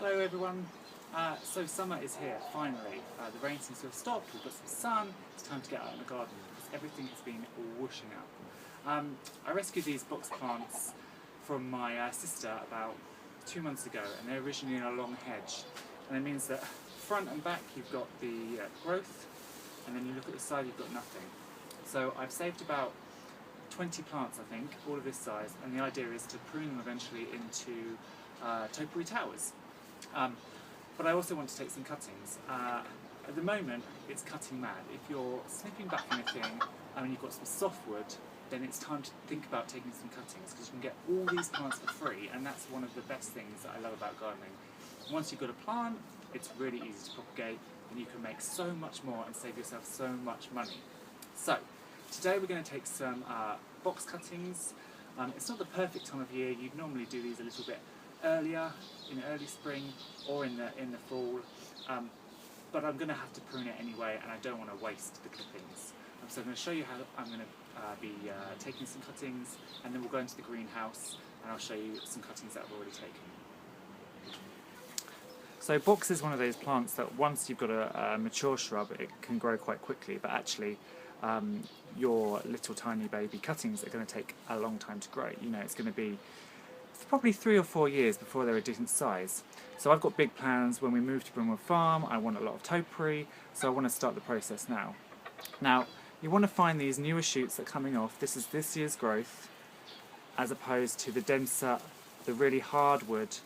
Hello everyone. So summer is here, finally. The rain seems to have stopped, we've got some sun, it's time to get out in the garden because everything has been whooshing up. I rescued these box plants from my sister about 2 months ago, and they're originally in a long hedge, and it means that front and back you've got the growth, and then you look at the side you've got nothing. So I've saved about 20 plants, I think, all of this size, and the idea is to prune them eventually into topiary towers. But I also want to take some cuttings. At the moment, it's cutting mad. If you're snipping back anything and you've got some softwood, then it's time to think about taking some cuttings, because you can get all these plants for free, and that's one of the best things that I love about gardening. Once you've got a plant, it's really easy to propagate, and you can make so much more and save yourself so much money. So, today we're going to take some box cuttings. It's not the perfect time of year. You'd normally do these a little bit earlier, in early spring or in the fall, but I'm going to have to prune it anyway, and I don't want to waste the clippings. So I'm going to show you how I'm going to be taking some cuttings, and then we'll go into the greenhouse and I'll show you some cuttings that I've already taken. So box is one of those plants that once you've got a mature shrub, it can grow quite quickly, but actually your little tiny baby cuttings are going to take a long time to grow. You know, it's going to be probably 3 or 4 years before they're a decent size. So I've got big plans. When we move to Brunwood Farm, I want a lot of topiary, so I want to start the process now. Now, you want to find these newer shoots that are coming off. This is this year's growth, as opposed to the denser, the really hard wood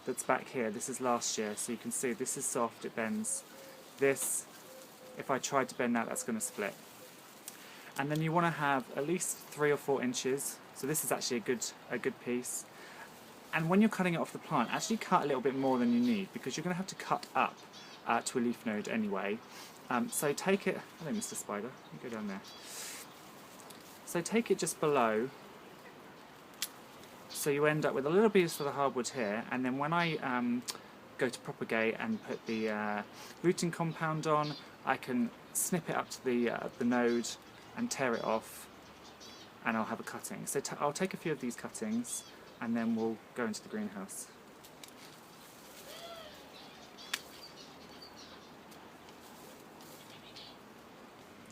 that's back here. This is last year, so you can see this is soft, it bends. This, if I tried to bend that, that's going to split. And then you want to have at least 3 or 4 inches, so this is actually a good piece. And when you're cutting it off the plant, actually cut a little bit more than you need, because you're going to have to cut up to a leaf node anyway. So take it, hello Mr. Spider, you go down there. So take it just below, so you end up with a little piece of the hardwood here, and then when I go to propagate and put the rooting compound on, I can snip it up to the node and tear it off, and I'll have a cutting. So I'll take a few of these cuttings, and then we'll go into the greenhouse.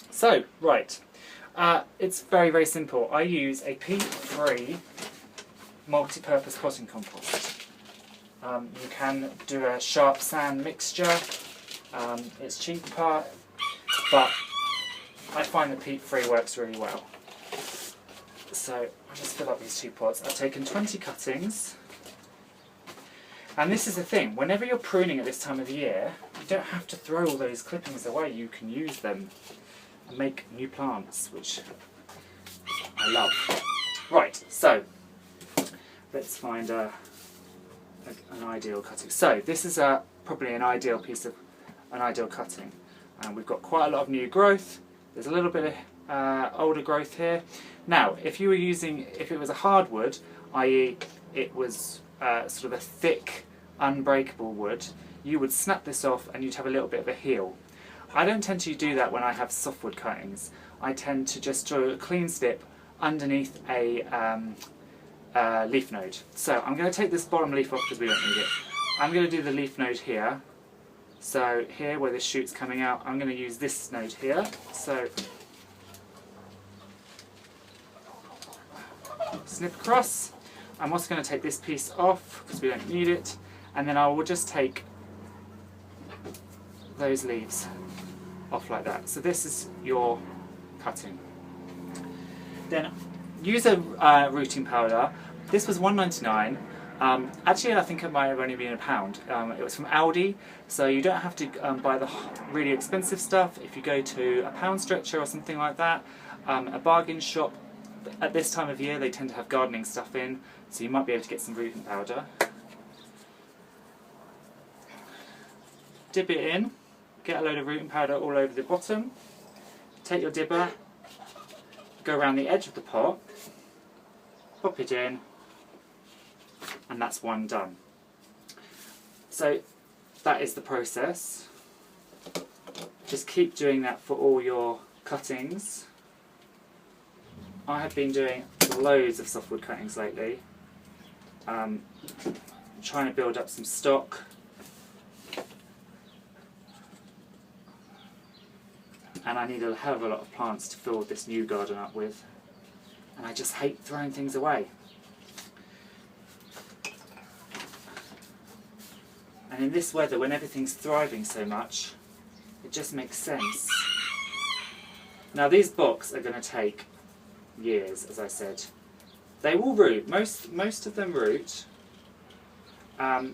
So, right, it's very simple. I use a peat-free multi-purpose potting compost. You can do a sharp sand mixture. It's cheaper, but I find that peat-free works really well. So I'll just fill up these 2 pots. I've taken 20 cuttings, and this is the thing, whenever you're pruning at this time of year, you don't have to throw all those clippings away. You can use them and make new plants, which I love. Right, so let's find an ideal cutting. So this is probably an ideal cutting, and we've got quite a lot of new growth. There's a little bit of older growth here. Now, if it was a hardwood, i.e. it was sort of a thick, unbreakable wood, you would snap this off and you'd have a little bit of a heel. I don't tend to do that when I have softwood cuttings. I tend to just draw a clean snip underneath a leaf node. So I'm going to take this bottom leaf off because we don't need it. I'm going to do the leaf node here. So here, where this shoot's coming out, I'm going to use this node here. So snip across. I'm also going to take this piece off because we don't need it, and then I will just take those leaves off like that. So this is your cutting. Then use a rooting powder. This was $1.99. Actually, I think it might have only been £1. It was from Aldi, so you don't have to buy the really expensive stuff. If you go to a pound stretcher or something like that, a bargain shop, at this time of year they tend to have gardening stuff in, so you might be able to get some rooting powder. Dip it in, get a load of rooting powder all over the bottom, take your dibber, go around the edge of the pot, pop it in, and that's one done. So that is the process. Just keep doing that for all your cuttings. I have been doing loads of softwood cuttings lately, trying to build up some stock and I need a hell of a lot of plants to fill this new garden up with, and I just hate throwing things away. And in this weather, when everything's thriving so much, it just makes sense. Now these books are going to take years, as I said. They will root, most of them root, but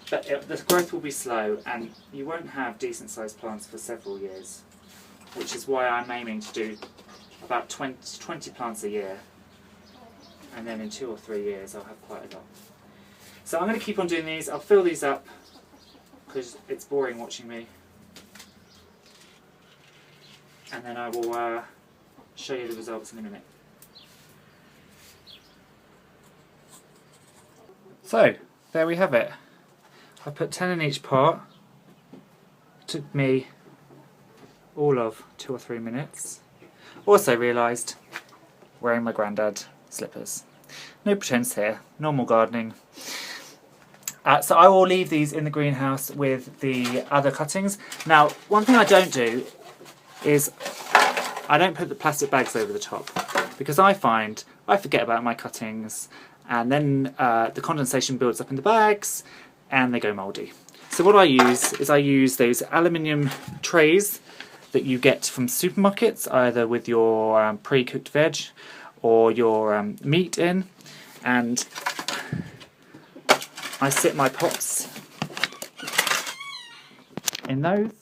the growth will be slow and you won't have decent sized plants for several years, which is why I'm aiming to do about 20 plants a year, and then in 2 or 3 years I'll have quite a lot. So I'm going to keep on doing these. I'll fill these up because it's boring watching me, and then I will show you the results in a minute. So, there we have it. I put 10 in each pot. It took me all of 2 or 3 minutes. Also realised, wearing my grandad slippers. No pretence here, normal gardening. So I will leave these in the greenhouse with the other cuttings. Now, one thing I don't do is I don't put the plastic bags over the top, because I find I forget about my cuttings, and then the condensation builds up in the bags and they go mouldy. So what I use is I use those aluminium trays that you get from supermarkets, either with your pre-cooked veg or your meat in, and I sit my pots in those,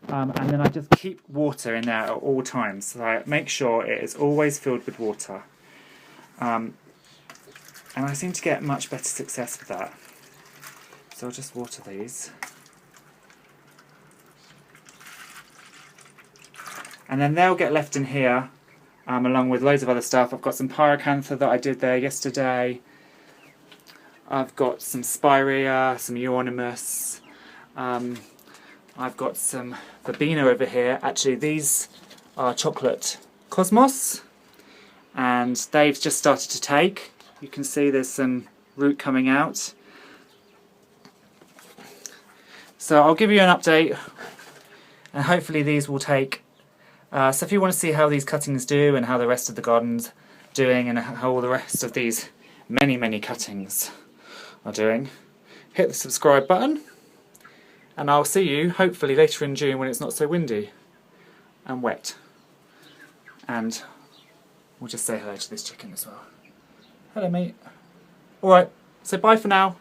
and then I just keep water in there at all times, so I make sure it is always filled with water. And I seem to get much better success with that. So I'll just water these. And then they'll get left in here, along with loads of other stuff. I've got some pyracantha that I did there yesterday. I've got some spirea, some euonymus. I've got some verbena over here. Actually, these are chocolate cosmos, and they've just started to take. You can see there's some root coming out. So I'll give you an update, and hopefully these will take. So if you want to see how these cuttings do and how the rest of the garden's doing and how all the rest of these many cuttings are doing, hit the subscribe button, and I'll see you hopefully later in June when it's not so windy and wet. And we'll just say hello to this chicken as well. Hello mate. Alright, so bye for now.